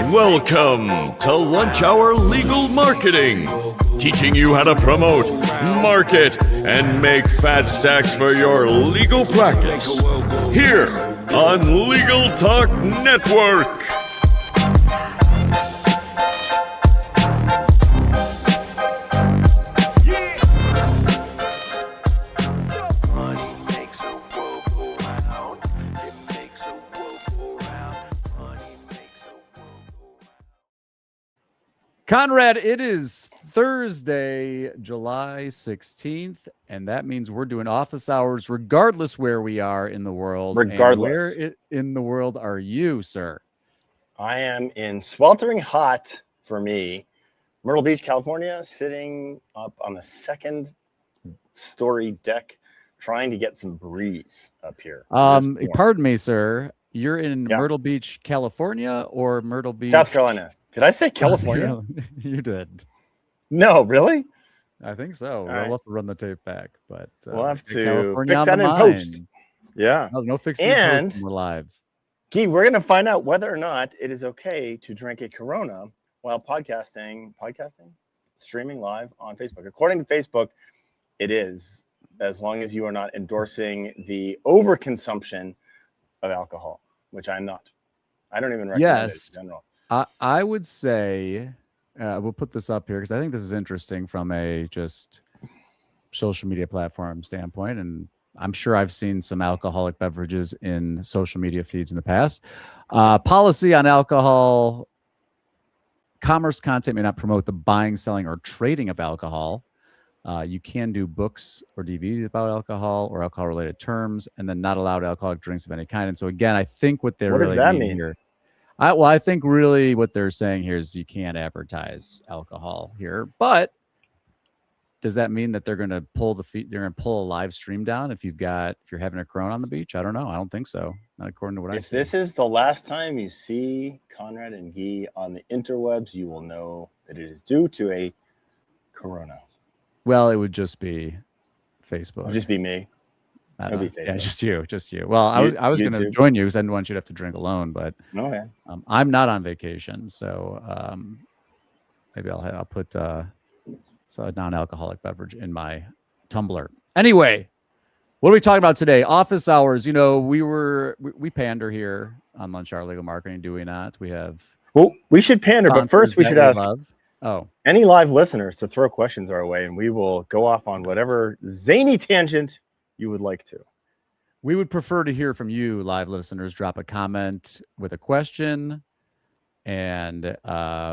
Welcome to Lunch Hour Legal Marketing, teaching you how to promote, market, and make fat stacks for your legal practice. Here on Legal Talk Network. Conrad, it is Thursday, July 16th, and that means we're doing office hours regardless where we are in the world. Regardless. And where in the world are you, sir? I am in sweltering hot, for me, Myrtle Beach, California, sitting up on the second story deck, trying to get some breeze up here. Pardon me, sir. You're in Myrtle Beach, California, or Myrtle Beach, South Carolina? Did I say California? You did. No, really? I think so. We'll have to run the tape back, but we'll have to California fix that in post. Yeah. No fixing in post. We're live. Guy, we're going to find out whether or not it is okay to drink a Corona while podcasting, streaming live on Facebook. According to Facebook, it is, as long as you are not endorsing the overconsumption of alcohol, which I'm not. I don't even recommend it in general. I would say, we'll put this up here because I think this is interesting from a just social media platform standpoint. And I'm sure I've seen some alcoholic beverages in social media feeds in the past. Policy on alcohol. Commerce content may not promote the buying, selling, or trading of alcohol. You can do books or DVDs about alcohol or alcohol-related terms, and then not allowed alcoholic drinks of any kind. And so, again, I think what they're really meaning here. I think really what they're saying here is you can't advertise alcohol here. But does that mean that they're going to pull they're going to pull a live stream down if you're having a Corona on the beach? I don't know. I don't think so. Not according to what I see. If this is the last time you see Conrad and Guy on the interwebs, you will know that it is due to a Corona. Well, it would just be Facebook. It would just be me. Yeah, just you. Well, I was going to join you because I didn't want you to have to drink alone, but I'm not on vacation, so maybe I'll put a non-alcoholic beverage in my tumbler. Anyway, what are we talking about today? Office hours. You know, we pander here on Lunch Hour Legal Marketing, do we not? We should pander, but first we should ask any live listeners to throw questions our way, and we will go off on whatever zany tangent you would like to. We would prefer to hear from you, live listeners. Drop a comment with a question, and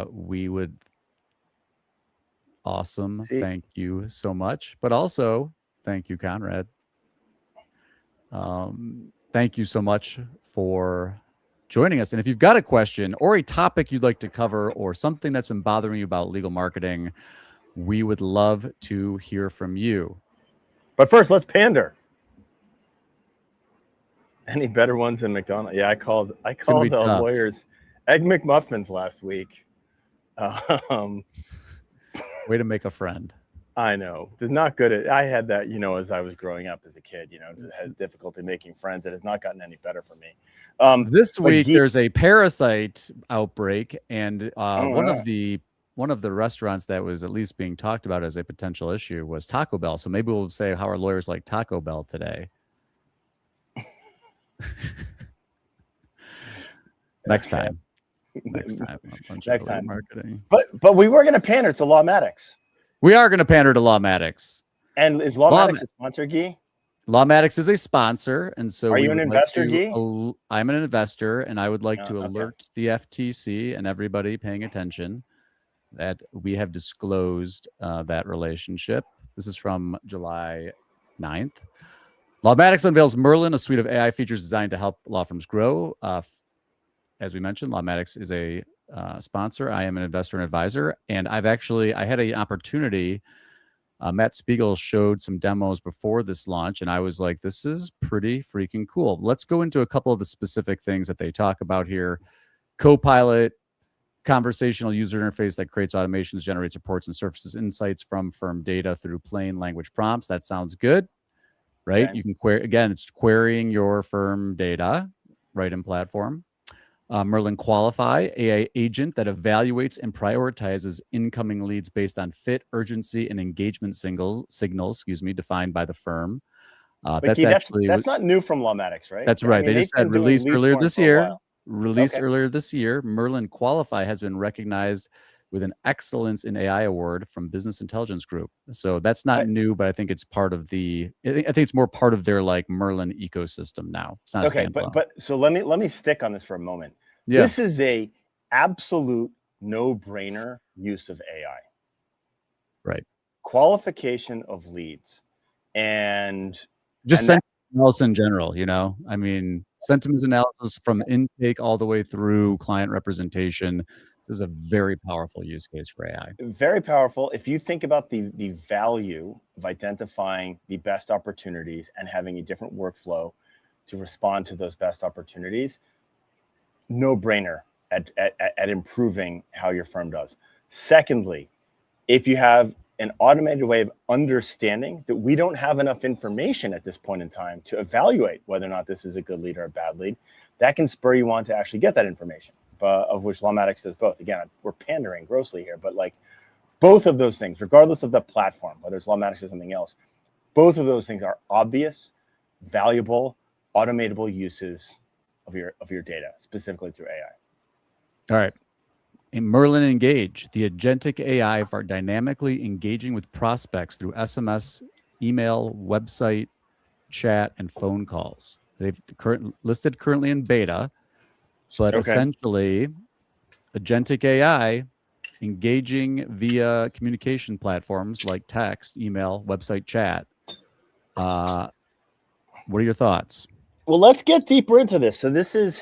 we would. Awesome. Thank you so much. But also, thank you, Conrad. Thank you so much for joining us. And if you've got a question or a topic you'd like to cover or something that's been bothering you about legal marketing, we would love to hear from you. But first, let's pander. Any better ones than McDonald's? Yeah, I called the lawyers Egg McMuffins last week. Way to make a friend. I know. It's not good at. I had that, as I was growing up as a kid. Had difficulty making friends. It has not gotten any better for me. This week there's a parasite outbreak, and one of the restaurants that was at least being talked about as a potential issue was Taco Bell. So maybe we'll say how our lawyers like Taco Bell today. Next time. Marketing. But we were going to pander to Lawmatics. We are going to pander to Lawmatics. And is Lawmatics a sponsor, Guy? Lawmatics is a sponsor, and so are you an investor, Guy? I'm an investor, and I would like to alert the FTC and everybody paying attention that we have disclosed that relationship. This is from July 9th. Lawmatics unveils Merlin, a suite of AI features designed to help law firms grow. As we mentioned, Lawmatics is a sponsor. I am an investor and advisor, and I had an opportunity. Matt Spiegel showed some demos before this launch, and I was like, this is pretty freaking cool. Let's go into a couple of the specific things that they talk about here. Copilot, conversational user interface that creates automations, generates reports, and surfaces insights from firm data through plain language prompts. That sounds good, right? Okay. You can query, again, it's querying your firm data right in platform. Merlin Qualify, AI agent that evaluates and prioritizes incoming leads based on fit, urgency, and engagement signals, defined by the firm. But that's not new from Lawmatics, right? That's right. I mean, they just they've said been doing released lead earlier scoring this for a year. while. Released Okay. earlier this year, Merlin Qualify has been recognized with an Excellence in AI award from Business Intelligence Group. So that's not new, but I think it's part of I think it's more part of their like Merlin ecosystem now. It's not a standalone. But so let me stick on this for a moment. Yeah. This is a absolute no-brainer use of AI. Right. Qualification of leads and just sentiment analysis in general, I mean, sentiment analysis from intake all the way through client representation. This is a very powerful use case for AI. Very powerful. If you think about the value of identifying the best opportunities and having a different workflow to respond to those best opportunities, no brainer at improving how your firm does. Secondly, if you have an automated way of understanding that we don't have enough information at this point in time to evaluate whether or not this is a good lead or a bad lead, that can spur you on to actually get that information, of which Lawmatics does both. Again, we're pandering grossly here, but like both of those things, regardless of the platform, whether it's Lawmatics or something else, both of those things are obvious, valuable, automatable uses of your data, specifically through AI. All right. In Merlin Engage, the agentic AI for dynamically engaging with prospects through SMS, email, website, chat, and phone calls. They've listed currently in beta, but essentially, agentic AI engaging via communication platforms like text, email, website, chat. What are your thoughts? Well, let's get deeper into this. So this is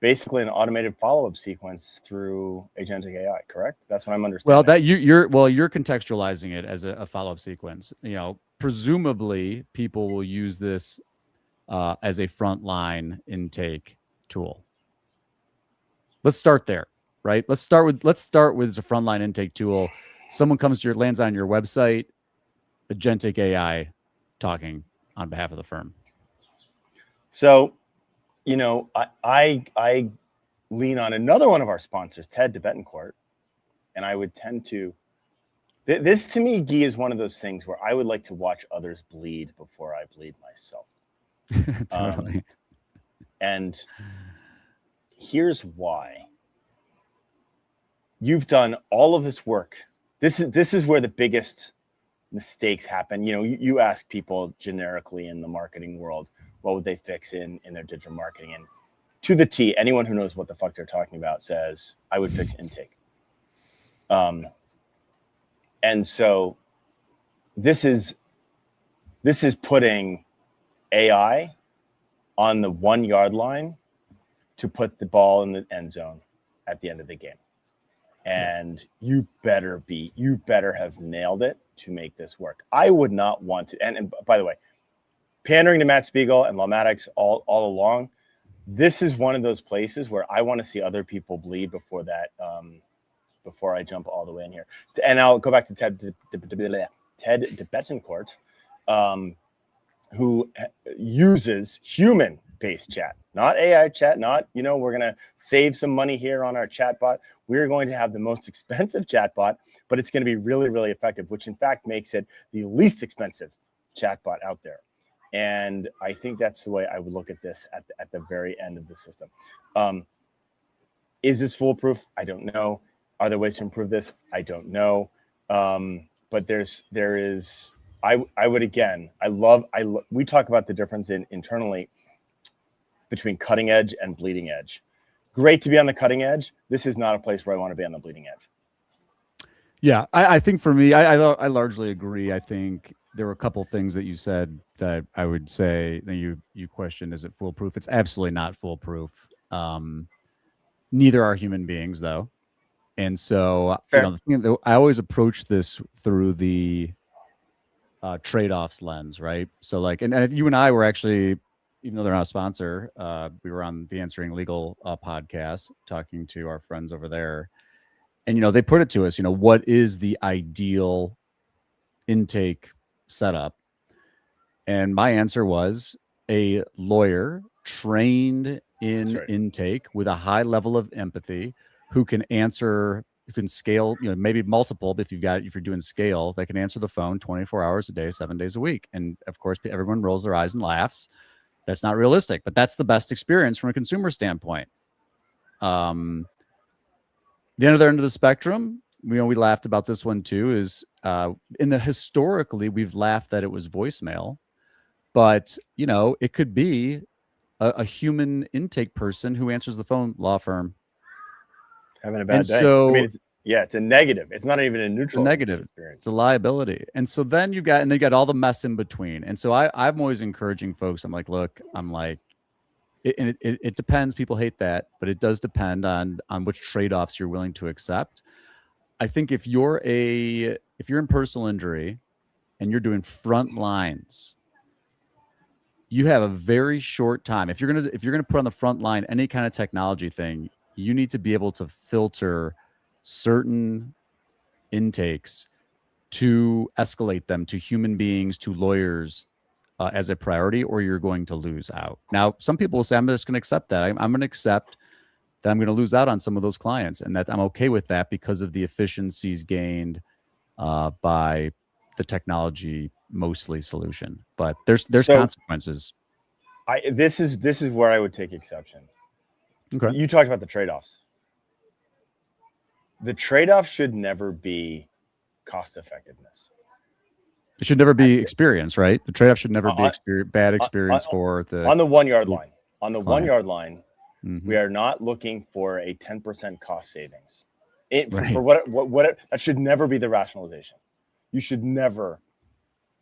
basically an automated follow-up sequence through agentic AI, correct? That's what I'm understanding. Well, that you're contextualizing it as a follow-up sequence. Presumably people will use this as a frontline intake tool. Let's start there, right? Let's start with a frontline intake tool. Someone lands on your website, agentic AI talking on behalf of the firm. So, I lean on another one of our sponsors, Ted Betancourt, and I would tend to. This to me, Guy, is one of those things where I would like to watch others bleed before I bleed myself. Totally. And here's why. You've done all of this work. This is where the biggest mistakes happen. You ask people generically in the marketing world, what would they fix in their digital marketing? And to the T, anyone who knows what the fuck they're talking about says, I would fix intake. And so this is putting AI on the 1 yard line to put the ball in the end zone at the end of the game. And you better have nailed it to make this work. I would not want to, and by the way, pandering to Matt Spiegel and Lawmatics all along, this is one of those places where I want to see other people bleed before I jump all the way in here. And I'll go back to Ted Betancourt, who uses human-based chat, not AI chat, not, we're going to save some money here on our chatbot. We're going to have the most expensive chatbot, but it's going to be really, really effective, which in fact makes it the least expensive chatbot out there. And I think that's the way I would look at this at the very end of the system. Is this foolproof? I don't know. Are there ways to improve this? I don't know. But there is. I would again. We talk about the difference internally between cutting edge and bleeding edge. Great to be on the cutting edge. This is not a place where I want to be on the bleeding edge. Yeah, I think for me, I largely agree. I think there were a couple things that you said that I would say that you questioned, is it foolproof? It's absolutely not foolproof. Neither are human beings, though. And so, the thing that I always approach this through the trade-offs lens, right? So like, and you and I were actually, even though they're not a sponsor, we were on the Answering Legal podcast talking to our friends over there. And, they put it to us, what is the ideal intake setup? And my answer was a lawyer trained in right. intake with a high level of empathy, who can answer, who can scale, maybe multiple, but if you're doing scale, they can answer the phone 24 hours a day, 7 days a week. And of course, everyone rolls their eyes and laughs. That's not realistic, but that's the best experience from a consumer standpoint. The other end of the spectrum, we laughed about this one too, is historically we've laughed that it was voicemail, but it could be a human intake person who answers the phone, law firm, having a bad day. So, I mean, it's a negative. It's not even a neutral negative experience. It's a liability. And so then you got all the mess in between. And so I'm always encouraging folks. I'm like, look, it depends. People hate that, but it does depend on which trade-offs you're willing to accept. I think if you're in personal injury and you're doing front lines, you have a very short time. If you're gonna put on the front line any kind of technology thing, you need to be able to filter certain intakes to escalate them to human beings, to lawyers, as a priority, or you're going to lose out. Now, some people will say, I'm just going to accept that. I'm going to accept that I'm going to lose out on some of those clients, and that I'm okay with that because of the efficiencies gained by the technology mostly solution. But there's consequences. This is where I would take exception. Okay. You talked about the trade-offs. The trade-off should never be cost effectiveness. It should never be experience, right? The trade-off should never be bad experience for the on the 1 yard line. On the client. 1 yard line, Mm-hmm. we are not looking for a 10% cost savings. Right. For what that should never be the rationalization. You should never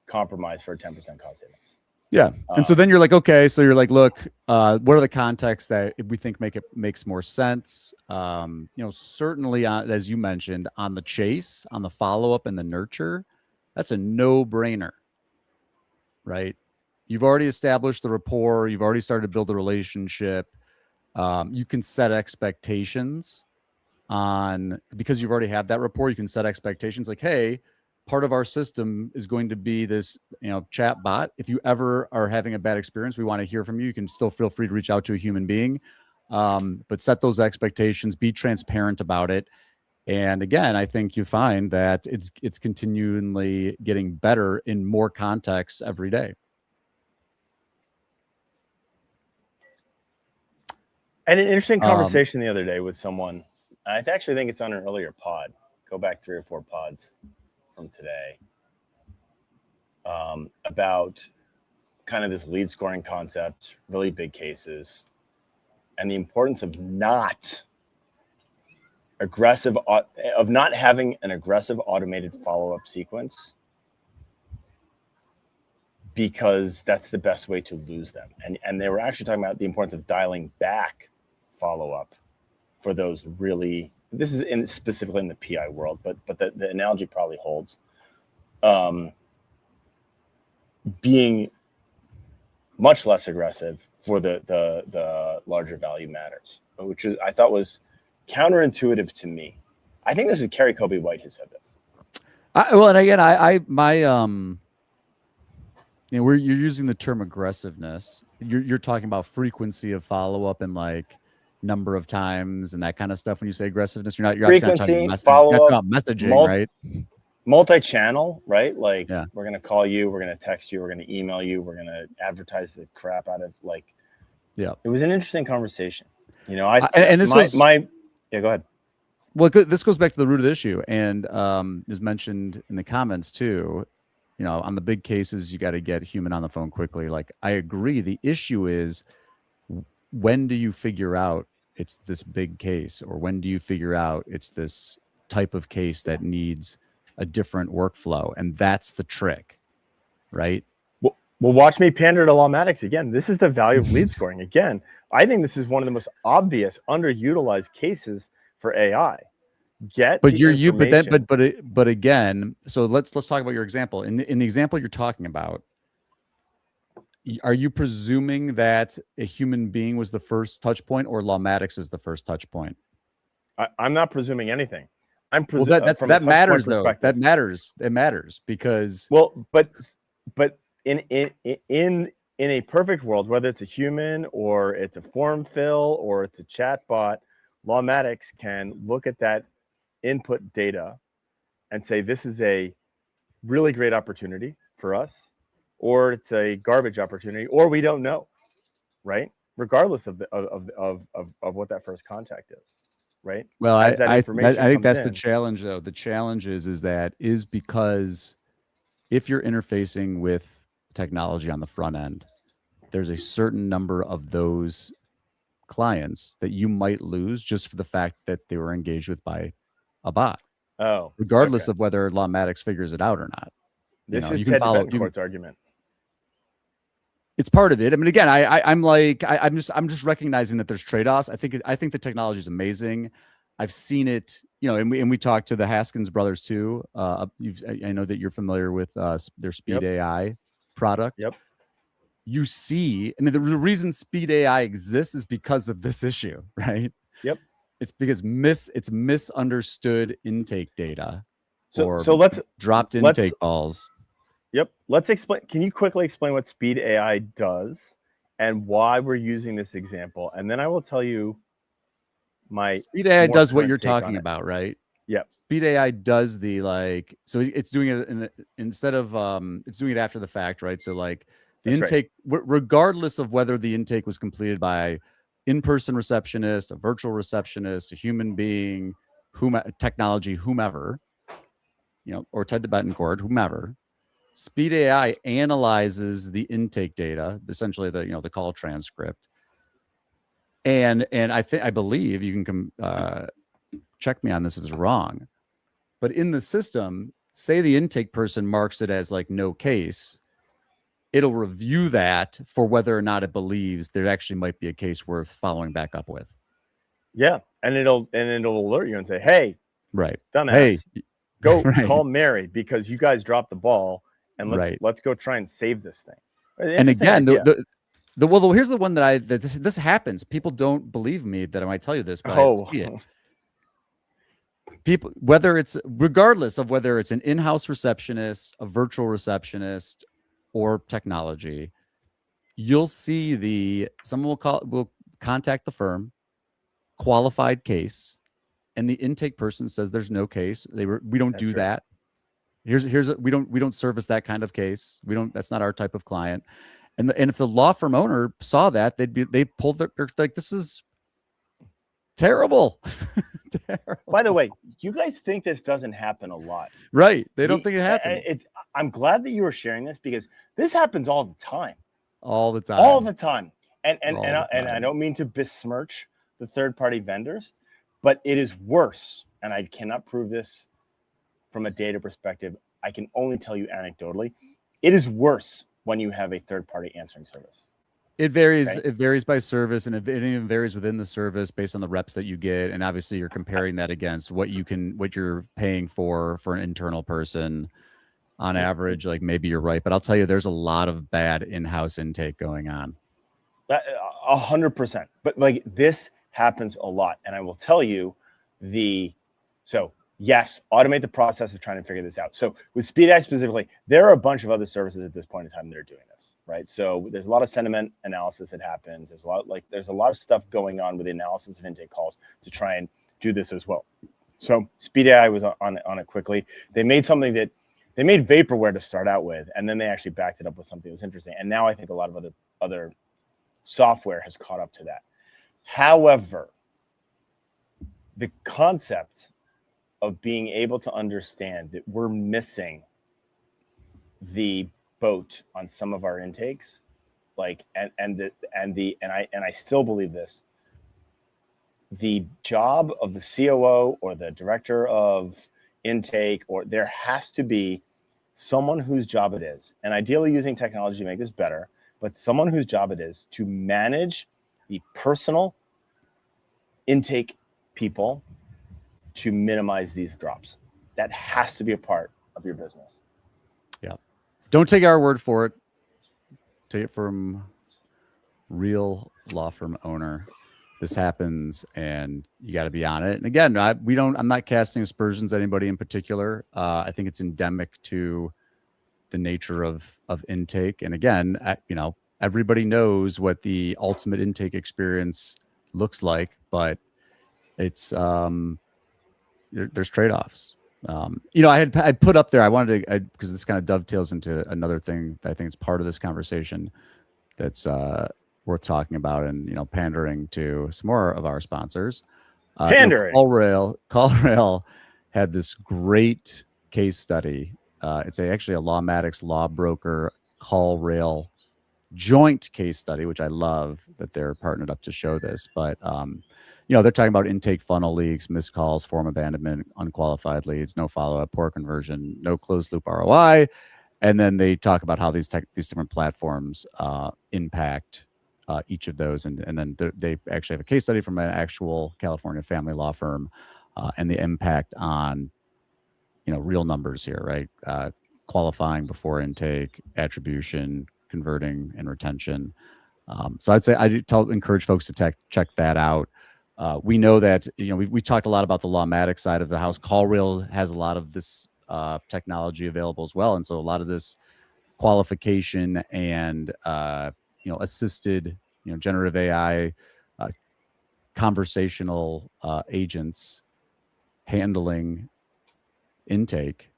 compromise for a 10% cost savings. Yeah. And so then you're like, okay, so you're like, look, what are the contexts that we think makes more sense? Certainly as you mentioned, on the chase, on the follow-up and the nurture, that's a no-brainer, right? You've already established the rapport. You've already started to build a relationship. You can set expectations because you've already had that rapport. You can set expectations like, hey, part of our system is going to be this, chat bot. If you ever are having a bad experience, we want to hear from you. You can still feel free to reach out to a human being, but set those expectations, be transparent about it. And again, I think you find that it's continually getting better in more contexts every day. I had an interesting conversation the other day with someone. I actually think it's on an earlier pod. Go back 3 or 4 pods from today, about kind of this lead scoring concept, really big cases, and the importance of not having an aggressive automated follow-up sequence, because that's the best way to lose them. And they were actually talking about the importance of dialing back follow-up for those really, this is specifically in the PI world, but the analogy probably holds. Being much less aggressive for the larger value matters, which I thought was counterintuitive to me. I think this is Kerry Kobe White who said this. You're using the term aggressiveness. You're talking about frequency of follow-up and like number of times and that kind of stuff. When you say aggressiveness, you're not talking about messaging, right? Multi-channel, right? Like, yeah. We're going to call you, we're going to text you, we're going to email you, we're going to advertise the crap out of, like, yeah. It was an interesting conversation. Go ahead. Well, this goes back to the root of the issue, and is mentioned in the comments too. On the big cases, you got to get human on the phone quickly. Like, I agree. The issue is, when do you figure out it's this big case, or when do you figure out it's this type of case that needs a different workflow? And that's the trick, right? Well, watch me pander to Lawmatics again. This is the value of lead scoring. Again, I think this is one of the most obvious underutilized cases for AI. But again, so let's talk about your example. In the example you're talking about, are you presuming that a human being was the first touch point, or Lawmatics is the first touch point? I'm not presuming anything. That matters though. That matters. It matters because but in in a perfect world, whether it's a human or it's a form fill or it's a chat bot, Lawmatics can look at that input data and say, this is a really great opportunity for us, or it's a garbage opportunity, or we don't know, right? Regardless of what that first contact is, right? Well, As that I information think comes that's the in. challenge, though. The challenge is because if you're interfacing with technology on the front end, there's a certain number of those clients that you might lose just for the fact that they were engaged with by a bot. Oh, regardless okay. of whether Lawmatics figures it out or not. This know, is you can Ted follow. Betancourt's argument. It's part of it. I mean, again, I'm just recognizing that there's trade-offs. I think the technology is amazing. I've seen it, and we talked to the Haskins brothers too. I know that you're familiar with their Speed AI product. Yep. You see, I mean, the reason Speed AI exists is because of this issue, right? Yep. It's because it's misunderstood intake data, so let's dropped intake balls. Yep. Let's explain. Can you quickly explain what Speed AI does and why we're using this example? And then I will tell you my Speed AI does what current you're take on talking it. about, right? Yep. Speed AI does the so it's doing it instead of it's doing it after the fact, right? So like the That's intake, regardless of whether the intake was completed by in-person receptionist, a virtual receptionist, a human being, technology, whomever, or Ted Betancourt, whomever. Speed AI analyzes the intake data, essentially the call transcript, and I believe you can check me on this if it's wrong, but in the system, say the intake person marks it as like no case, it'll review that for whether or not it believes there actually might be a case worth following back up with. Yeah, and it'll alert you and say, "Hey, right, dumbass, hey, go call Mary because you guys dropped the ball, and let's go try and save this thing." And again, well, here's the one that this happens. People don't believe me that I might tell you this, but I see it. People, regardless of whether it's an in-house receptionist, a virtual receptionist, or technology, you'll see someone will contact the firm, qualified case, and the intake person says there's no case. We don't do that. We don't service that kind of case. That's not our type of client. And if the law firm owner saw that, they pulled they're like, this is terrible. Terrible. By the way, you guys think this doesn't happen a lot, right? They don't think it happens. I'm glad that you were sharing this because this happens all the time. All the time. All the time. And I don't mean to besmirch the third-party vendors, but it is worse. And I cannot prove this from a data perspective. I can only tell you anecdotally. It is worse when you have a third-party answering service. It varies. Okay? It varies by service, and it even varies within the service based on the reps that you get. And obviously, you're comparing that against what you're paying for an internal person. On average, like maybe you're right, but I'll tell you, there's a lot of bad in-house intake going on. 100%. But like this happens a lot, and I will tell you, yes, automate the process of trying to figure this out. So with Speed AI specifically, there are a bunch of other services at this point in time that are doing this, right? So there's a lot of sentiment analysis that happens. There's a lot of stuff going on with the analysis of intake calls to try and do this as well. So Speed AI was on it quickly. They made something that they made vaporware to start out with, and then they actually backed it up with something that was interesting. And now I think a lot of other software has caught up to that. However, the concept of being able to understand that we're missing the boat on some of our intakes, like and I still believe this. The job of the COO or the director of intake, or there has to be someone whose job it is, and ideally using technology to make this better, but someone whose job it is to manage the personal intake people to minimize these drops. That has to be a part of your business. Yeah. Don't take our word for it. Take it from real law firm owner. This happens and you got to be on it. And again, I'm not casting aspersions at anybody in particular. I think it's endemic to the nature of intake. And again, everybody knows what the ultimate intake experience looks like, but it's there's trade-offs. I put up there, I wanted to, because this kind of dovetails into another thing that I think is part of this conversation that's worth talking about, and pandering to some more of our sponsors. Pandering. CallRail had this great case study. It's actually a Lawmatics law broker CallRail joint case study, which I love that they're partnered up to show this. But they're talking about intake funnel leaks, missed calls, form abandonment, unqualified leads, no follow-up, poor conversion, no closed loop ROI. And then they talk about how these different platforms impact each of those. And then they actually have a case study from an actual California family law firm and the impact on, real numbers here, right? Qualifying before intake, attribution, converting, and retention. So I'd say encourage folks to check that out. We know that, we talked a lot about the Lawmatics side of the house. CallRail has a lot of this technology available as well. And so a lot of this qualification and, assisted, generative AI, conversational agents handling intake,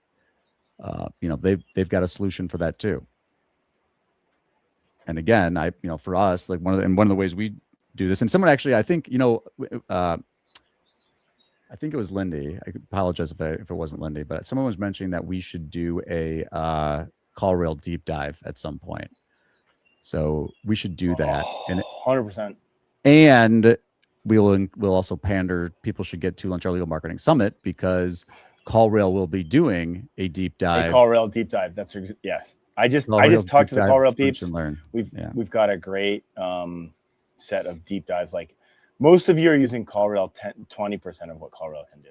they've got a solution for that too. And again, for us, like one of the ways we do this, and someone actually, I think, I think it was Lindy. I apologize if it wasn't Lindy, but someone was mentioning that we should do a CallRail deep dive at some point. So we should do that. And 100%. And we'll also pander. People should get to Lunch Our Legal Marketing Summit, because CallRail will be doing a deep dive. A CallRail deep dive. Yes. I just talked to the CallRail peeps. We've got a great set of deep dives. Like, most of you are using CallRail 20% of what CallRail can do.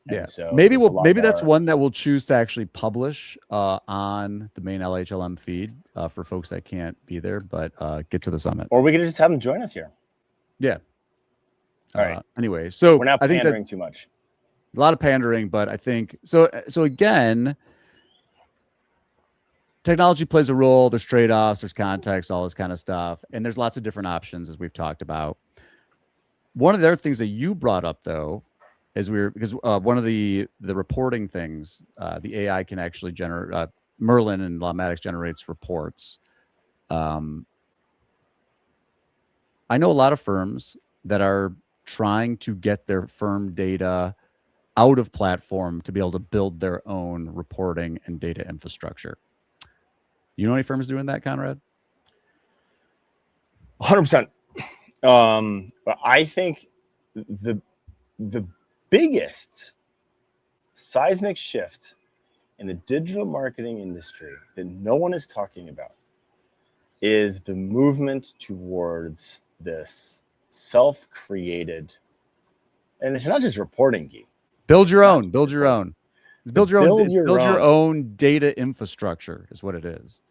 And yeah. so maybe that's one that we'll choose to actually publish on the main LHLM feed for folks that can't be there, but get to the summit. Or we could just have them join us here. Yeah. All right. Anyway, so we're not I think pandering too much. A lot of pandering, but I think so. So again, technology plays a role. There's trade-offs, there's context, all this kind of stuff, and there's lots of different options, as we've talked about. One of the other things that you brought up, though, is because one of the reporting things, the AI can actually generate. Merlin and Lawmatics generates reports. I know a lot of firms that are trying to get their firm data out of platform to be able to build their own reporting and data infrastructure. You know any firms doing that, Conrad? 100%. But I think the biggest seismic shift in the digital marketing industry that no one is talking about is the movement towards this self-created, and it's not just reporting, Guy. Build your own data infrastructure is what it is.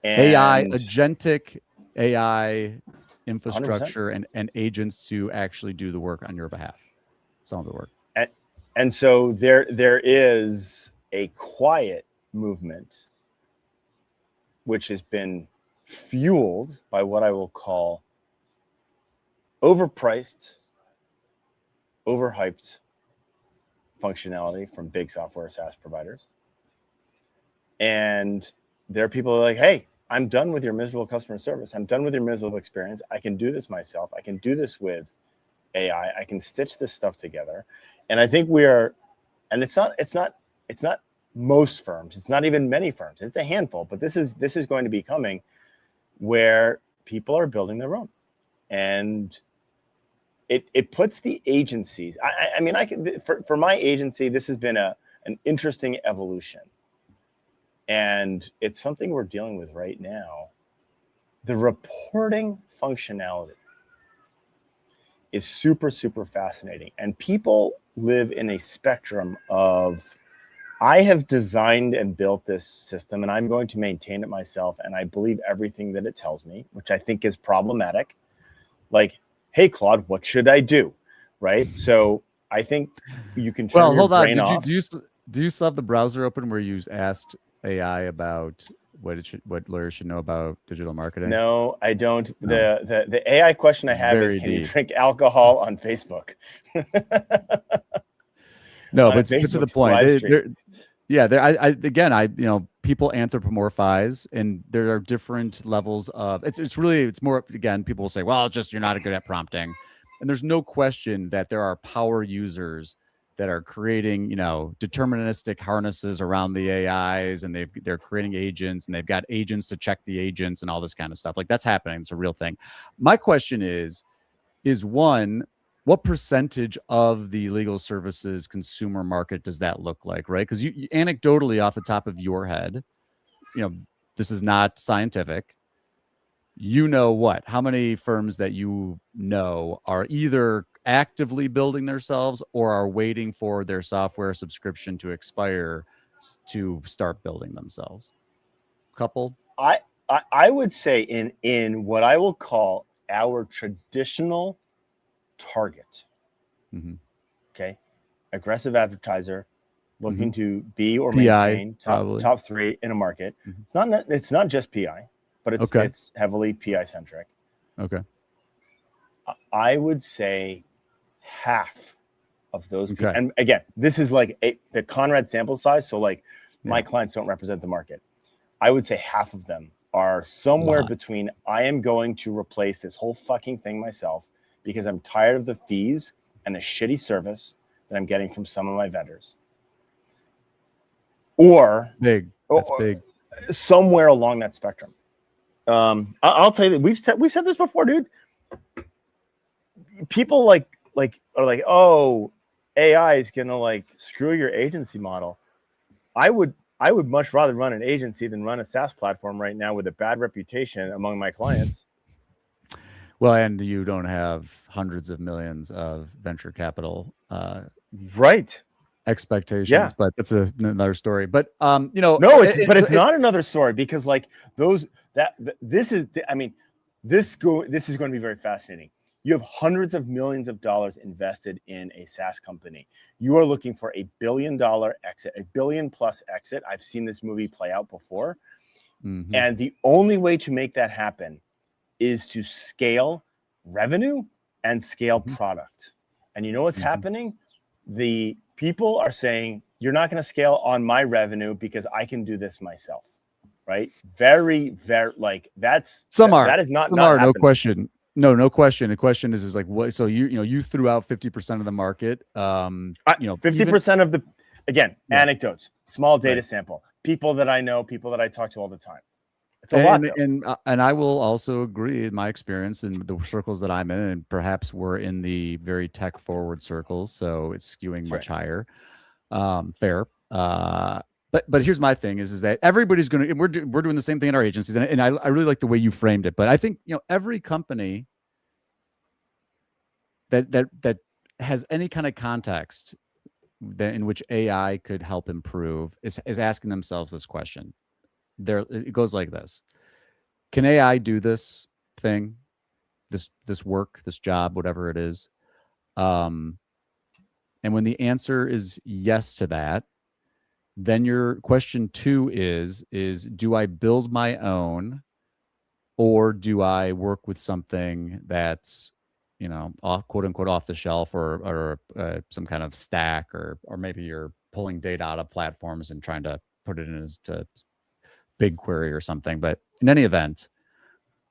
And Agentic AI infrastructure and agents to actually do the work on your behalf. Some of the work. And so there is a quiet movement which has been fueled by what I will call overpriced, overhyped functionality from big software SaaS providers. And there are people who are like, hey, I'm done with your miserable customer service. I'm done with your miserable experience. I can do this myself. I can do this with AI. I can stitch this stuff together. And I think we are, and it's not most firms. It's not even many firms. It's a handful, but this is going to be coming where people are building their own. And it puts the agencies, I mean, for my agency, this has been an interesting evolution. And it's something we're dealing with right now. The reporting functionality is super, super fascinating. And people live in a spectrum of, I have designed and built this system and I'm going to maintain it myself. And I believe everything that it tells me, which I think is problematic. Like, hey, Claude, what should I do? Right. So I think you can turn your brain off. Do you still have the browser open where you asked AI about what lawyers should know about digital marketing? No, I don't. No. The AI question I have Very is, can you deep. drink alcohol on Facebook? No, On a but to the Facebook point, live stream. again, people anthropomorphize, and there are different levels of it's more, again, people will say, well, just you're not good at prompting, and there's no question that there are power users that are creating, deterministic harnesses around the AIs, and they're creating agents, and they've got agents to check the agents and all this kind of stuff. Like, that's happening. It's a real thing. My question is one, what percentage of the legal services consumer market does that look like, right? Because you anecdotally, off the top of your head, this is not scientific. How many firms that are either actively building themselves or are waiting for their software subscription to expire to start building themselves? Couple? I would say in what I will call our traditional target. Mm-hmm. Okay. Aggressive advertiser looking to be or PI, maintain top 3 in a market. Mm-hmm. It's not just PI, but it's heavily PI centric. Okay. I would say half of those people, Okay. and again, this is like the Conrad sample size, so like my clients don't represent the market. I would say half of them are somewhere between, I am going to replace this whole fucking thing myself because I'm tired of the fees and the shitty service that I'm getting from some of my vendors. Or that's big. Somewhere along that spectrum. I'll tell you that we've said this before, dude. People are like, oh, AI is gonna like screw your agency model. I would much rather run an agency than run a SaaS platform right now with a bad reputation among my clients. Well, and you don't have hundreds of millions of venture capital right expectations, but that's another story. But no, it's not another story, because like this is going to be very fascinating. You have hundreds of millions of dollars invested in a SaaS company. You are looking for $1 billion exit, $1 billion+ exit. I've seen this movie play out before. Mm-hmm. And the only way to make that happen is to scale revenue and scale product. And you know what's happening? The people are saying, you're not going to scale on my revenue because I can do this myself. Right? Very, very, like that is not no question. No question. The question is like, what? So you threw out 50% of the market. 50% of the, again, anecdotes, small data sample, people that I know, people that I talk to all the time. It's a lot. And I will also agree, in my experience in the circles that I'm in, and perhaps we're in the very tech forward circles, so it's skewing much higher. Fair. But here's my thing is that everybody's going to, we're doing the same thing in our agencies. And I really like the way you framed it, but I think, every company that has any kind of context in which AI could help improve is asking themselves this question. It goes like this: can AI do this thing, this work, this job, whatever it is? And when the answer is yes to that, then your question 2 is do I build my own, or do I work with something that's, quote unquote off the shelf, or some kind of stack, or maybe you're pulling data out of platforms and trying to put it in as to BigQuery or something. But in any event,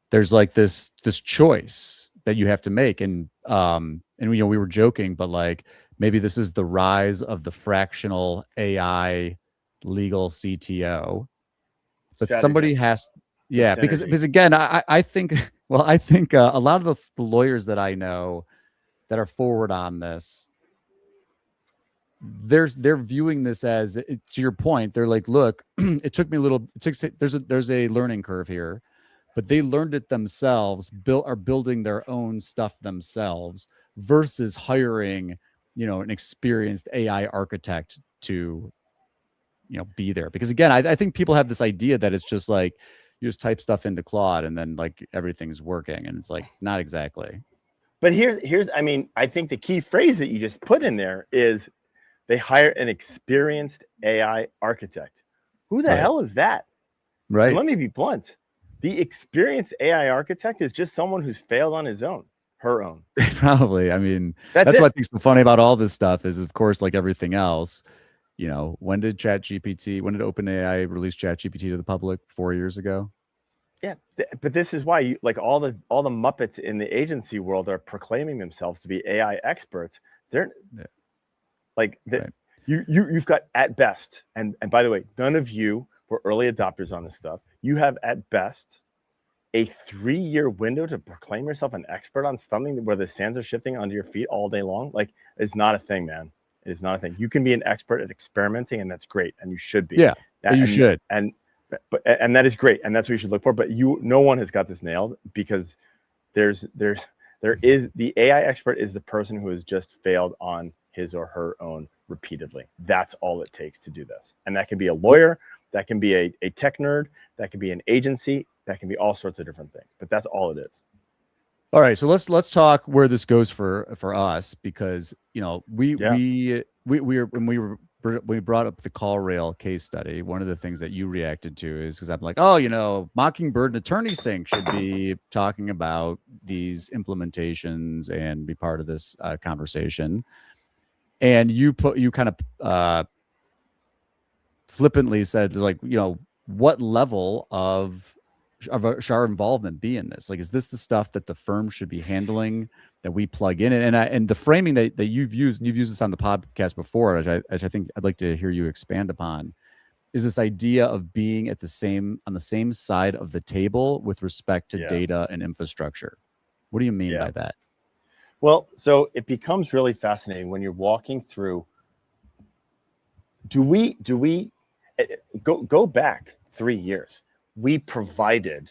there's like this choice that you have to make. And we were joking, but like, maybe this is the rise of the fractional AI legal CTO. But somebody has, because again, I think a lot of the lawyers that I know that are forward on this, they're viewing this as, to your point, they're like, look, there's a learning curve here, but they learned it themselves, are building their own stuff themselves, versus hiring, an experienced AI architect to, be there. Because again, I think people have this idea that it's just like, you just type stuff into Claude and then like everything's working, and it's like, not exactly. But here's, I think the key phrase that you just put in there is, they hire an experienced AI architect. Who the hell is that? Right. And let me be blunt. The experienced AI architect is just someone who's failed on his own, her own. Probably. I mean, That's that's it. what I think so funny about all this stuff is, of course, like everything else, when did OpenAI release ChatGPT to the public? 4 years ago? Yeah, but this is why you like all the Muppets in the agency world are proclaiming themselves to be AI experts. They're like Right. you've got at best, and by the way, none of you were early adopters on this stuff. You have at best a 3-year window to proclaim yourself an expert on something where the sands are shifting under your feet all day long. Like, it's not a thing, man. It is not a thing. You can be an expert at experimenting, and that's great, and you should be. Yeah, you should. And that is great, and that's what you should look for. But no one has got this nailed, because there is the AI expert is the person who has just failed on his or her own repeatedly. That's all it takes to do this, and that can be a lawyer, that can be a tech nerd, that can be an agency, that can be all sorts of different things. But that's all it is. All right, so let's talk where this goes for us, because we brought up the CallRail case study. One of the things that you reacted to is because I'm like, Mockingbird and Attorney Sync should be talking about these implementations and be part of this conversation. And you kind of flippantly said, like, what level of our involvement be in this? Like, is this the stuff that the firm should be handling, that we plug in? And the framing that you've used this on the podcast before, which I think I'd like to hear you expand upon, is this idea of being on the same side of the table with respect to data and infrastructure. What do you mean by that? Well, so it becomes really fascinating when you're walking through. Do we go back 3 years? We provided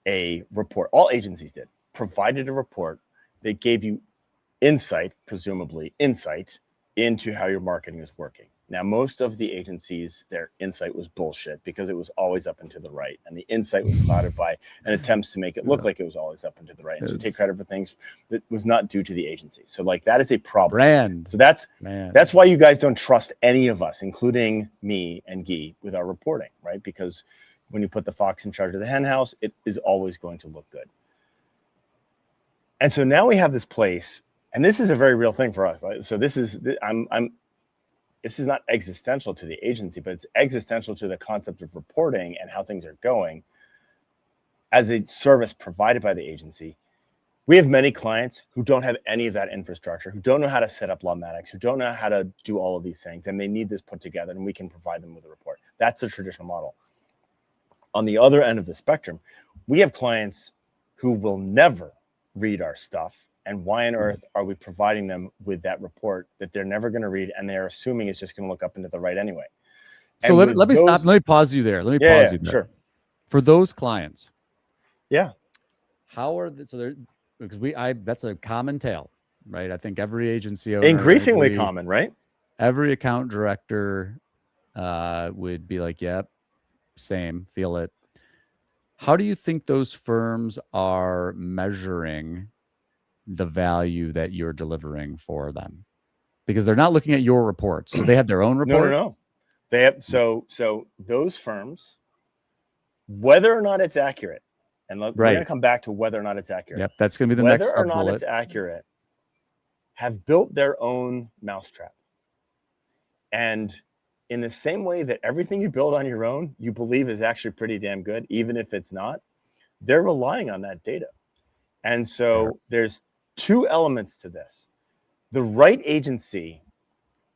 a report. All agencies provided a report that gave you presumably insight into how your marketing is working. Now, most of the agencies, their insight was bullshit, because it was always up and to the right. And the insight was clouded by an attempt to make it look like it was always up and to the right, and to take credit for things that was not due to the agency. So like, that is a problem. Brand. So that's why you guys don't trust any of us, including me and Guy, with our reporting, right? Because when you put the fox in charge of the hen house, it is always going to look good. And so now we have this place, and this is a very real thing for us. Right? So this is not existential to the agency, but it's existential to the concept of reporting and how things are going as a service provided by the agency. We have many clients who don't have any of that infrastructure, who don't know how to set up Lawmatics, who don't know how to do all of these things, and they need this put together, and we can provide them with a report. That's the traditional model. On the other end of the spectrum, we have clients who will never read our stuff. And why on earth are we providing them with that report that they're never going to read, and they're assuming it's just going to look up and to the right anyway? So let me stop. Let me pause you there. Sure. For those clients, how are because that's a common tale, right? I think every agency owner, increasingly common, right? Every account director would be like, yep, same, feel it. How do you think those firms are measuring the value that you're delivering for them? Because they're not looking at your reports. So they have their own report. No. They have so those firms, whether or not it's accurate, and we're going to come back to whether or not it's accurate. Yep, that's going to be the next whether or not it's accurate, have built their own mousetrap. And in the same way that everything you build on your own, you believe is actually pretty damn good, even if it's not, they're relying on that data. And so there's two elements to this. The right agency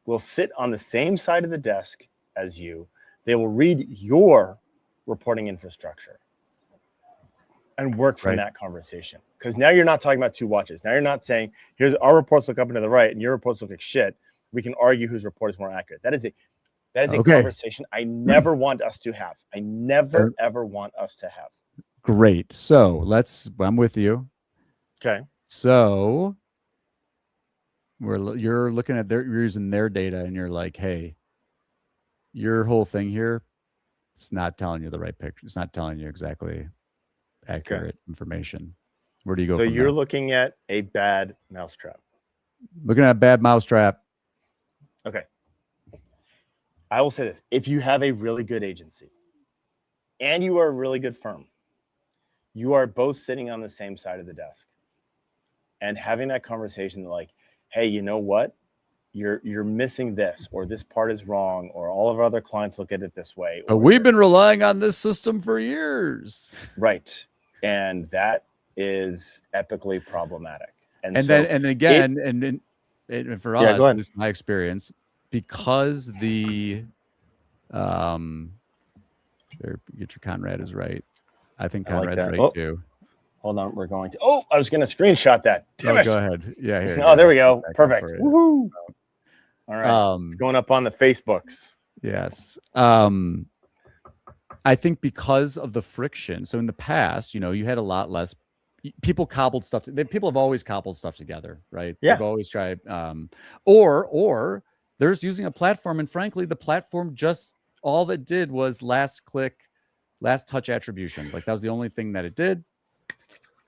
will sit on the same side of the desk as you. They will read your reporting infrastructure and work from that conversation. Because now you're not talking about two watches. Now you're not saying, here's our reports look up and to the right and your reports look like shit. We can argue whose report is more accurate. That is a conversation I never want us to have. I never, ever want us to have. Great. So I'm with you. Okay. So you're looking at you're using their data, and you're like, hey, your whole thing here, it's not telling you the right picture. It's not telling you exactly accurate information. Where do you go from there? So you're looking at a bad mousetrap. Looking at a bad mousetrap. Okay. I will say this. If you have a really good agency and you are a really good firm, you are both sitting on the same side of the desk and having that conversation like, hey, you know what? You're missing this, or this part is wrong, or all of our other clients look at it this way. But we've been relying on this system for years. Right. And that is epically problematic. And then again, and for us, go ahead. this is my experience, because the there, get your Conrad is right. I think Conrad's right too. Hold on, we're going to. Oh, I was going to screenshot that. Damn it. Go ahead. Yeah. Here, oh, there we go. Perfect. Woohoo! All right, it's going up on the Facebooks. Yes. I think because of the friction. So in the past, you had a lot less people cobbled stuff. People have always cobbled stuff together, right? Yeah. They've always tried. Or they're just using a platform, and frankly, the platform just all that did was last click, last touch attribution. Like that was the only thing that it did.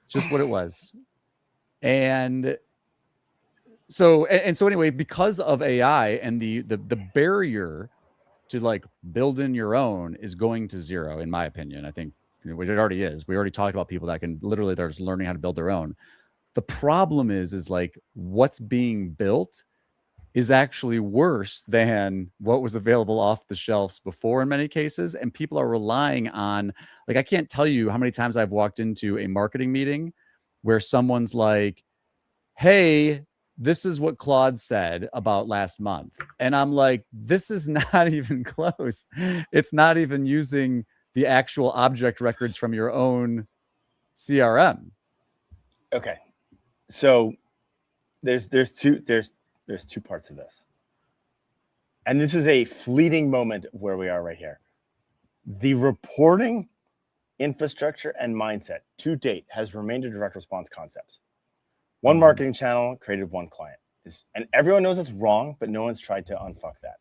Just what it was. And so anyway, because of AI and the barrier to like build in your own is going to zero, in my opinion. I think it already is. We already talked about people that can literally, they're just learning how to build their own. The problem is like what's being built is actually worse than what was available off the shelves before in many cases. And people are relying on, like, I can't tell you how many times I've walked into a marketing meeting where someone's like, hey, this is what Claude said about last month. And I'm like, this is not even close. It's not even using the actual object records from your own CRM. Okay. So there's two parts of this. And this is a fleeting moment of where we are right here. The reporting infrastructure and mindset to date has remained a direct response concept. One marketing channel created one client. And everyone knows it's wrong, but no one's tried to unfuck that.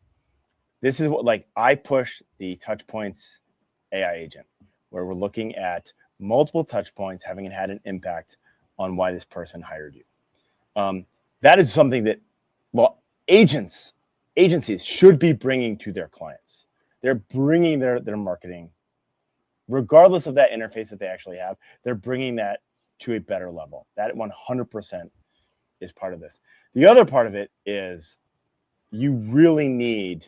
This is what, like, I push the Touchpoints AI agent, where we're looking at multiple touch points having had an impact on why this person hired you. That is something that agencies should be bringing to their clients. They're bringing their marketing, regardless of that interface that they actually have, they're bringing that to a better level. That 100% is part of this. The other part of it is you really need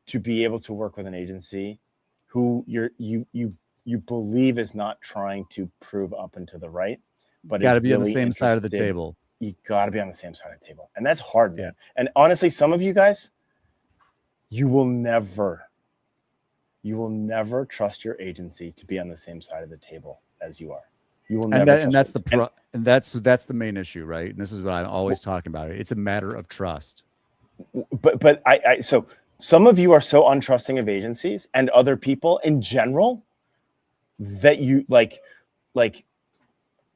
to be able to work with an agency who you believe is not trying to prove up and to the right, but got to be on the same side of the table. You got to be on the same side of the table. And that's hard, man. And honestly, some of you guys, you will never trust your agency to be on the same side of the table as you are. You will never. And that's the main issue, right? And this is what I'm always talking about. It's a matter of trust. But so some of you are so untrusting of agencies and other people in general that you like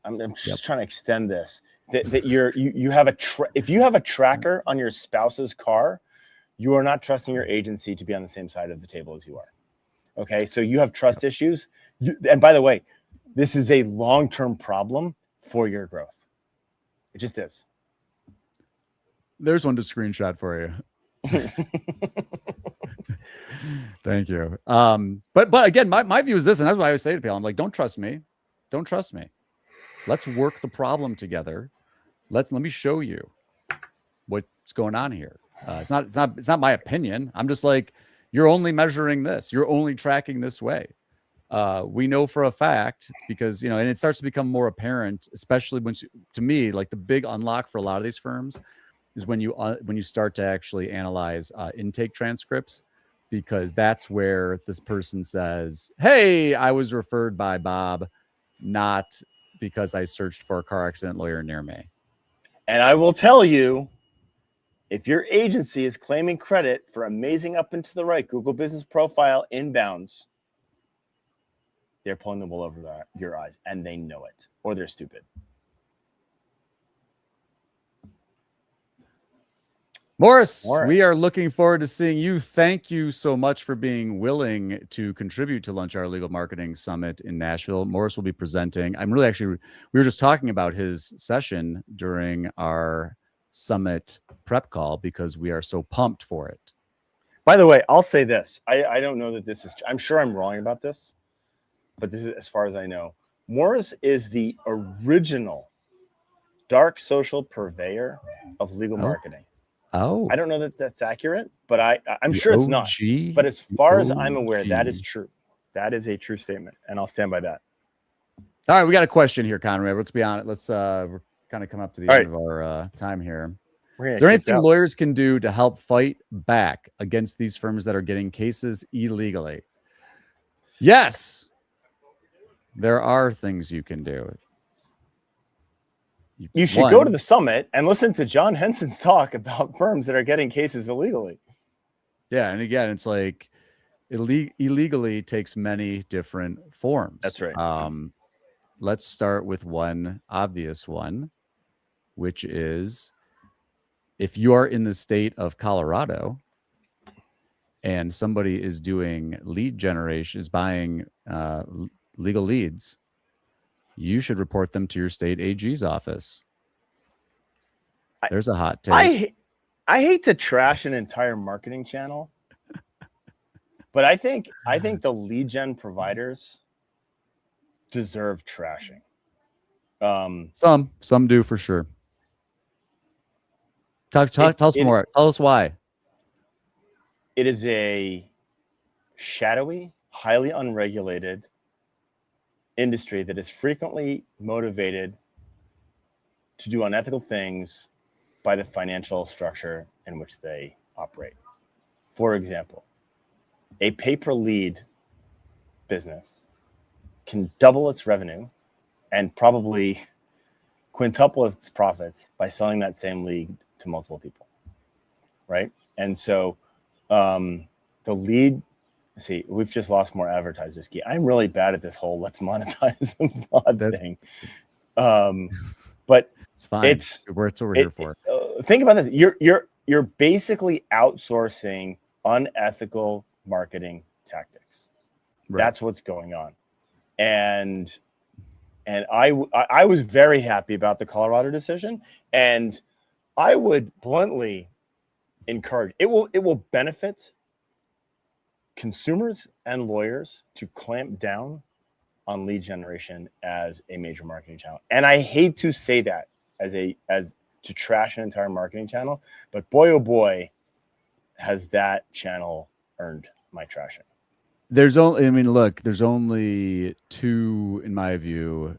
I'm just trying to extend this. That you have if you have a tracker on your spouse's car, you are not trusting your agency to be on the same side of the table as you are. Okay, so you have trust issues. And by the way, this is a long-term problem for your growth. It just is. There's one to screenshot for you. Thank you. But again, my view is this, and that's what I always say to people. I'm like, don't trust me. Don't trust me. Let's work the problem together. Let me show you what's going on here. It's not my opinion. I'm just like, you're only measuring this. You're only tracking this way. We know for a fact because, and it starts to become more apparent, especially to me, like the big unlock for a lot of these firms is when you start to actually analyze intake transcripts, because that's where this person says, hey, I was referred by Bob, not because I searched for a car accident lawyer near me. And I will tell you, if your agency is claiming credit for amazing up and to the right Google Business Profile inbounds, they're pulling the wool over your eyes, and they know it, or they're stupid. Morris, we are looking forward to seeing you. Thank you so much for being willing to contribute to Lunch Hour Legal Marketing Summit in Nashville. Morris will be presenting. We were just talking about his session during our summit prep call because we are so pumped for it. By the way, I'll say this. I don't know that this is, I'm sure I'm wrong about this. but this is as far as I know. Morris is the original dark social purveyor of legal marketing. Oh, I don't know that that's accurate, but I'm the sure it's not. OG? But as far as I'm aware, OG. that is true. That is a true statement, and I'll stand by that. All right, we got a question here, Conrad. Let's be honest. Let's we're kind of come up to the end of our time here. Is there anything lawyers can do to help fight back against these firms that are getting cases illegally? Yes, there are things you can do. You should go to the summit and listen to John Henson's talk about firms that are getting cases illegally. Yeah, and again, it's like illegally takes many different forms. That's right. Let's start with one obvious one, which is if you are in the state of Colorado and somebody is doing lead generation, is buying legal leads, you should report them to your state AG's office. There's a hot take. I hate to trash an entire marketing channel, but I think the lead gen providers deserve trashing. Some do for sure. Tell us more. Tell us why. It is a shadowy, highly unregulated industry that is frequently motivated to do unethical things by the financial structure in which they operate. For example, a pay-per-lead business can double its revenue and probably quintuple its profits by selling that same lead to multiple people, right? And so the lead, see, we've just lost more advertisers. I'm really bad at this whole let's monetize the VOD thing. But it's fine. It's what we're here for. Think about this. You're basically outsourcing unethical marketing tactics. Right. That's what's going on. And I was very happy about the Colorado decision, and I would bluntly encourage it will benefit consumers and lawyers to clamp down on lead generation as a major marketing channel. And I hate to say that as to trash an entire marketing channel, but boy oh boy has that channel earned my trashing. There's only two, in my view,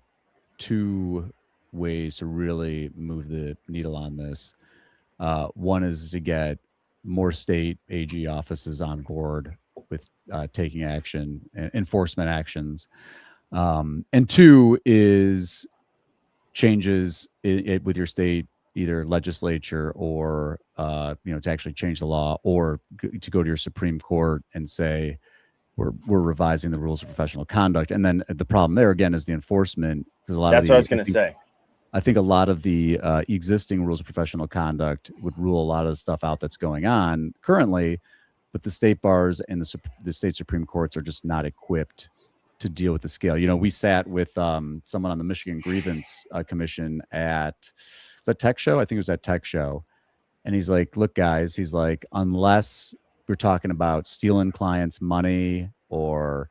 two ways to really move the needle on this. One is to get more state AG offices on board with taking action, enforcement actions. And two is changes with your state, either legislature or, to actually change the law, or to go to your Supreme Court and say, we're revising the rules of professional conduct. And then the problem there again is the enforcement, because a lot that's what I was going to say. I think a lot of the existing rules of professional conduct would rule a lot of the stuff out that's going on currently, but the state bars and the state Supreme Courts are just not equipped to deal with the scale. We sat with someone on the Michigan Grievance Commission at that Tech Show. I think it was at Tech Show. And he's like, look, guys, he's like, unless we're talking about stealing clients' money or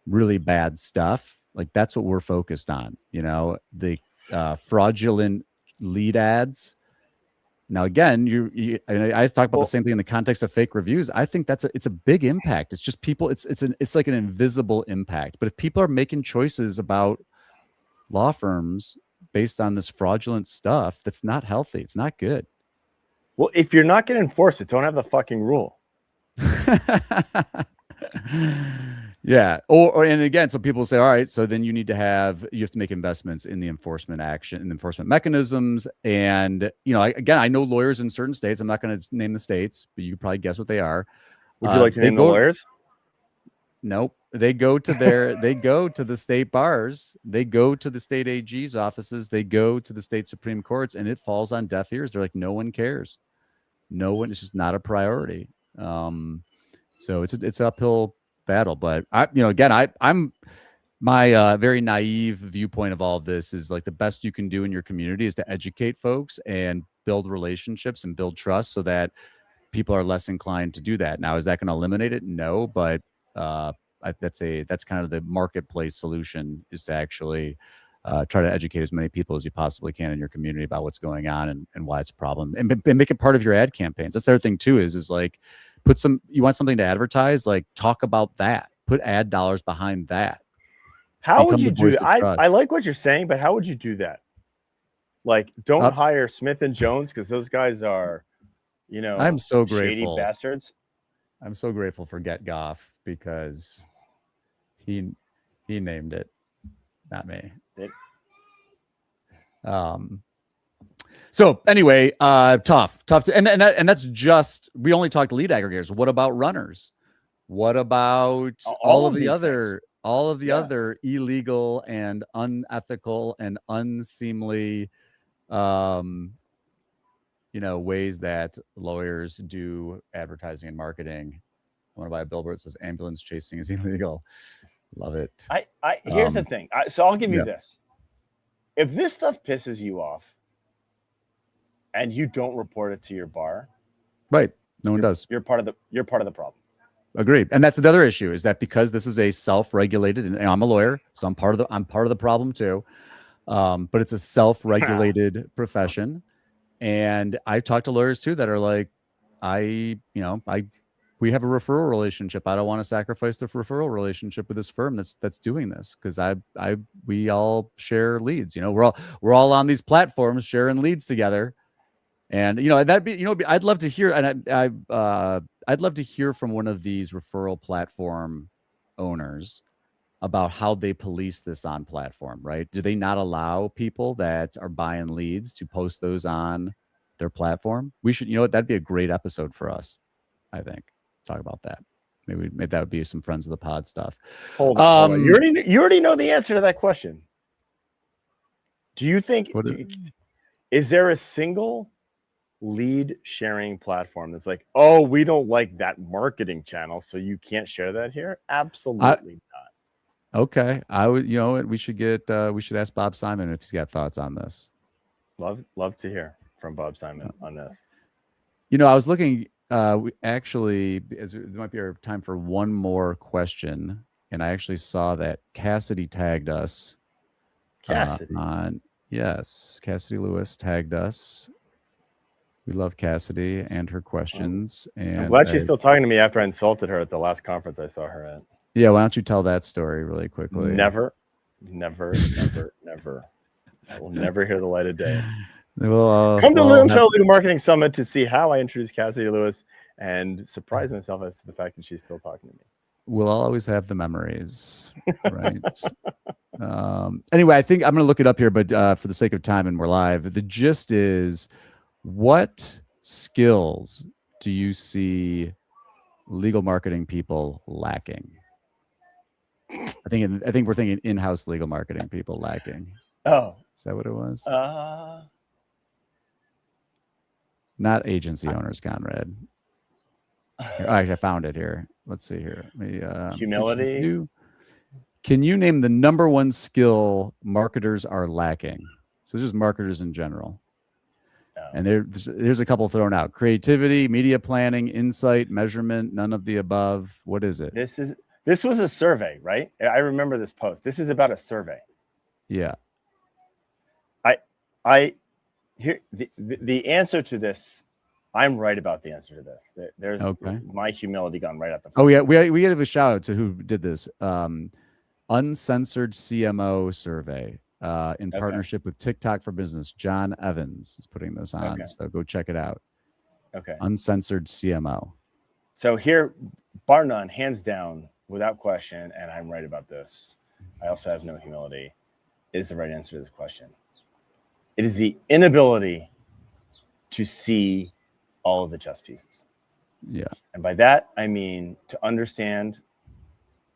really bad stuff, like that's what we're focused on. The fraudulent lead ads. Now, again, I talk about the same thing in the context of fake reviews. I think it's a big impact. It's just people. It's like an invisible impact. But if people are making choices about law firms based on this fraudulent stuff, that's not healthy. It's not good. Well, if you're not going to enforce it, don't have the fucking rule. Yeah. And again, so people say, all right, so then you have to make investments in the enforcement action and enforcement mechanisms. And, again, I know lawyers in certain states. I'm not going to name the states, but you can probably guess what they are. Would you like to name the lawyers? Nope. They go to the state bars. They go to the state AG's offices. They go to the state Supreme Courts, and it falls on deaf ears. They're like, no one cares. No one, it's just not a priority. So it's an uphill battle, but I'm my very naive viewpoint of all of this is like the best you can do in your community is to educate folks and build relationships and build trust so that people are less inclined to do that. Now, is that going to eliminate it? No, but I that's kind of the marketplace solution, is to actually try to educate as many people as you possibly can in your community about what's going on and why it's a problem, and make it part of your ad campaigns. That's the other thing too, is like you want something to advertise, like talk about that, put ad dollars behind that. How would you do that? I like what you're saying, but how would you do that? Like, don't hire Smith and Jones, because those guys are, I'm so shady grateful. bastards. I'm so grateful for Get Goff, because he named it, not me. So anyway, tough and that's just, we only talked lead aggregators. What about runners? What about all of the other illegal and unethical and unseemly ways that lawyers do advertising and marketing? I want to buy a billboard that says ambulance chasing is illegal. Love it. Here's the thing. So I'll give you this. If this stuff pisses you off and you don't report it to your bar, right? No one does. You're part of the problem. Agreed. And that's another issue, is that because this is a self-regulated, and I'm a lawyer, so I'm part of the problem too. But it's a self-regulated profession. And I've talked to lawyers too that are like, we have a referral relationship. I don't want to sacrifice the referral relationship with this firm that's doing this, because we all share leads. We're all on these platforms sharing leads together, and I'd love to hear, and I'd love to hear from one of these referral platform owners about how they police this on platform. Right? Do they not allow people that are buying leads to post those on their platform? We should, that'd be a great episode for us, I think. Talk about that. Maybe that would be some friends of the pod stuff. Hold on. You already know the answer to that question. Do you think is there a single lead sharing platform that's like, oh, we don't like that marketing channel, so you can't share that here? Absolutely not. Okay. I would, we should ask Bob Simon if he's got thoughts on this. Love to hear from Bob Simon on this. I was looking. We actually, there might be time for one more question, and I actually saw that Cassidy tagged us. Cassidy Lewis tagged us. We love Cassidy and her questions. And I'm glad she's still talking to me after I insulted her at the last conference I saw her at. Yeah, why don't you tell that story really quickly? Never. I will never hear the light of day. Well, come to Legal Marketing Summit to see how I introduce Cassidy Lewis and surprise myself as to the fact that she's still talking to me. We'll always have the memories, right? Anyway, I think I'm going to look it up here, but for the sake of time and we're live, the gist is, what skills do you see legal marketing people lacking? I think we're thinking in-house legal marketing people lacking. Oh, is that what it was? Not agency owners, Conrad. I found it here. Let's see here. Humility. Can you name the number one skill marketers are lacking? So just marketers in general. And there's a couple thrown out: creativity, media planning, insight, measurement, none of the above. What is it? This was a survey, right? I remember this post. This is about a survey. Yeah. Here the answer to this. I'm right about the answer to this. There's my humility gone right at the front. Oh yeah, we give a shout out to who did this. Uncensored CMO survey in partnership with TikTok for Business. John Evans is putting this on, so go check it out. Okay. Uncensored CMO. So here, bar none, hands down, without question, and I'm right about this. I also have no humility. Is the right answer to this question. It is the inability to see all of the chess pieces. Yeah. And by that, I mean to understand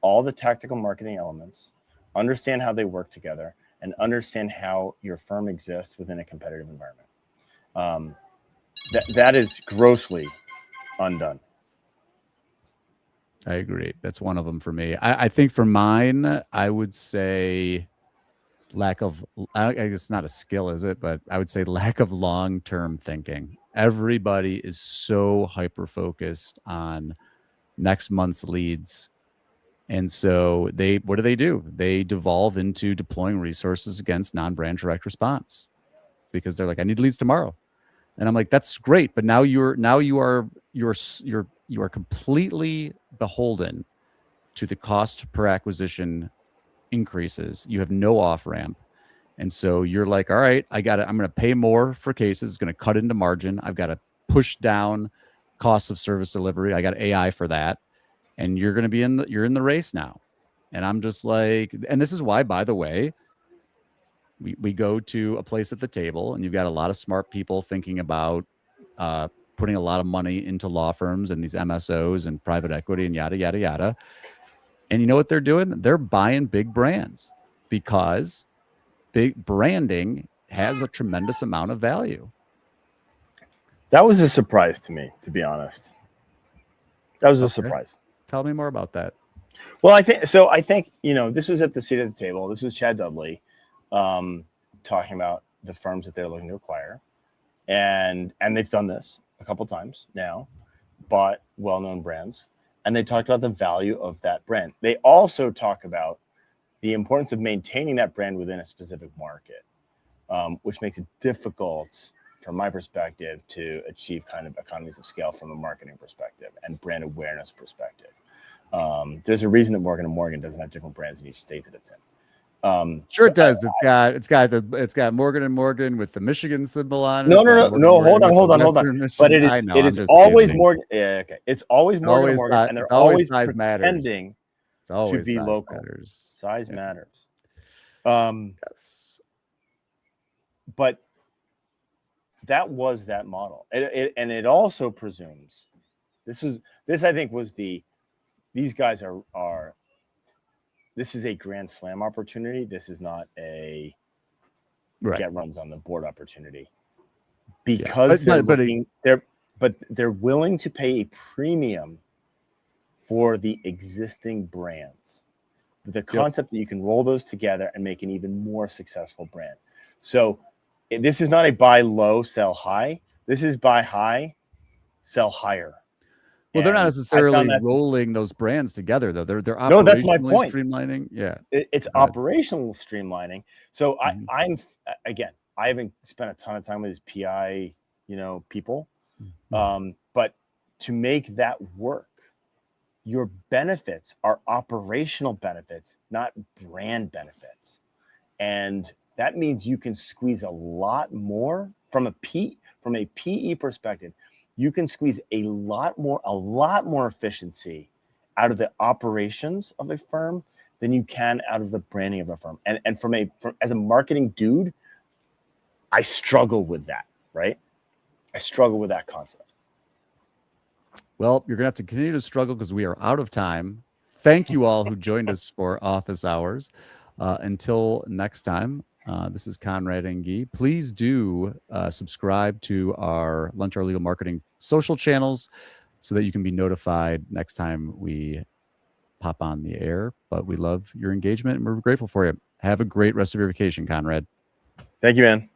all the tactical marketing elements, understand how they work together, and understand how your firm exists within a competitive environment. That is grossly undone. I agree. That's one of them for me. I think for mine, I would say lack of, I guess it's not a skill, is it? But I would say lack of long-term thinking. Everybody is so hyper-focused on next month's leads And so what do? They devolve into deploying resources against non-brand direct response because they're like, I need leads tomorrow. And I'm like, that's great. But now you are completely beholden to the cost per acquisition increases. You have no off ramp. And so you're like, all right, I'm going to pay more for cases. It's going to cut into margin. I've got to push down costs of service delivery. I got AI for that. And you're going to be you're in the race now. And I'm just like, and this is why, by the way, we go to a place at the table and you've got a lot of smart people thinking about putting a lot of money into law firms and these MSOs and private equity and yada, yada, yada. And you know what they're doing? They're buying big brands because big branding has a tremendous amount of value. That was a surprise to me, to be honest. That was a surprise. Tell me more about that. Well, I think, this was at the seat of the table. This was Chad Dudley talking about the firms that they're looking to acquire. And they've done this a couple times now, bought well-known brands. And they talked about the value of that brand. They also talk about the importance of maintaining that brand within a specific market, which makes it difficult, from my perspective, to achieve kind of economies of scale from a marketing perspective and brand awareness perspective. There's a reason that Morgan & Morgan doesn't have different brands in each state that it's in. Sure, it does. It's got Morgan & Morgan with the Michigan symbol on it. No. Hold on. But it is always Morgan. Yeah, okay. It's always Morgan & Morgan, and they're always pretending to be local. Size matters. Yes. But that was that model. And it also presumes this I think was these guys are this is a grand slam opportunity. This is not a get runs on the board opportunity. Because they're willing to pay a premium for the existing brands. The concept that you can roll those together and make an even more successful brand. So this is not a buy low, sell high. This is buy high, sell higher. Well, they're not necessarily rolling those brands together, though. They're operationally that's my point. Streamlining. Yeah, it's operational streamlining. So I haven't spent a ton of time with these PI, people, but to make that work, your benefits are operational benefits, not brand benefits, and that means you can squeeze a lot more from a PE perspective. You can squeeze a lot more efficiency out of the operations of a firm than you can out of the branding of a firm. And as a marketing dude, I struggle with that, right? I struggle with that concept. Well, you're going to have to continue to struggle because we are out of time. Thank you all who joined us for Office Hours. Until next time, this is Conrad and Guy. Please do subscribe to our Lunch Hour Legal Marketing social channels so that you can be notified next time we pop on the air. But we love your engagement and we're grateful for you. Have a great rest of your vacation, Conrad. Thank you, man.